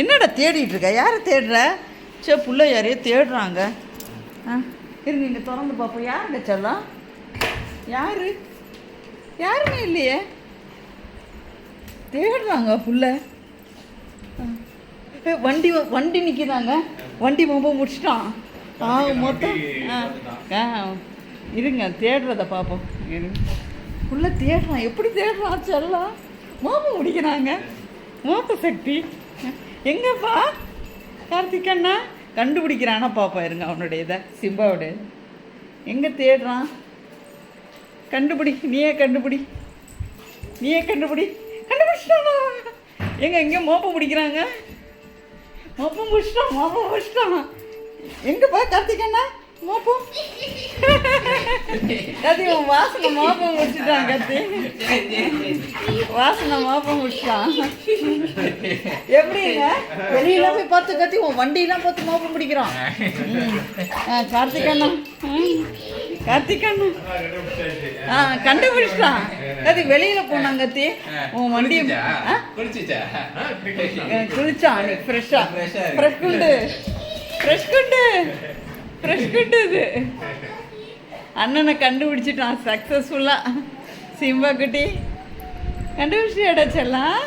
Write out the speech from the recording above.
என்னடா தேடிட்டு இருக்க? யாரை தேடுற? சே, புள்ள யாரையோ தேடுறாங்க. இருங்க, இங்கே திறந்து பார்ப்போம். யாருங்க செல்லம்? யாரு? யாருமே இல்லையே. தேடுறாங்க புள்ள. வண்டி வண்டி நிற்கிறாங்க. வண்டி ரொம்ப முடிச்சிட்டான். மொத்தம் இருங்க, தேடுறத பார்ப்போம். இருங்க, புள்ள தேடுறான். எப்படி தேடுறான் செல்லம்? மோப்பம் முடிக்கிறாங்க. மோப்ப சக்தி எங்கப்பா? கார்த்திக் அண்ணா கண்டுபிடிக்கிறானா பாப்பா. இருங்க, அவனுடைய இதை சிம்பாவோட எங்கே தேடுறான்? கண்டுபிடி, நீயே கண்டுபிடி, நீயே கண்டுபிடி. கண்டுபிடிச்சிட்டானா? எங்கே மோப்பம் முடிக்கிறாங்க. மோப்பம் முடிச்சிட்டான். எங்கப்பா கார்த்திக் அண்ணா? மோப்பம் கத்தி வாசனை மோப்பம் முடிச்சுட்டான். கத்தி வாசனை மோப்பம் முடிச்சிட்டான். எப்படிங்க? வெளியெல்லாம் போய் பார்த்து கத்தி உன் வண்டியெல்லாம் பார்த்து மோப்பம் பிடிக்கிறான். கார்த்திக் அண்ணா கண்டுபிடிச்சிட்டான். கத்தி வெளியில போனாங்க. கத்தி உன் வண்டி குளிச்சான். ஃப்ரெஷ்ஷா ஃப்ரெஷ் குண்டு இது. அண்ணனை கண்டுபிடிச்சிட்டான் சக்ஸஸ்ஃபுல்லாக. சிம்பா குட்டி கண்டுபிடிச்சியாடா செல்லாம்?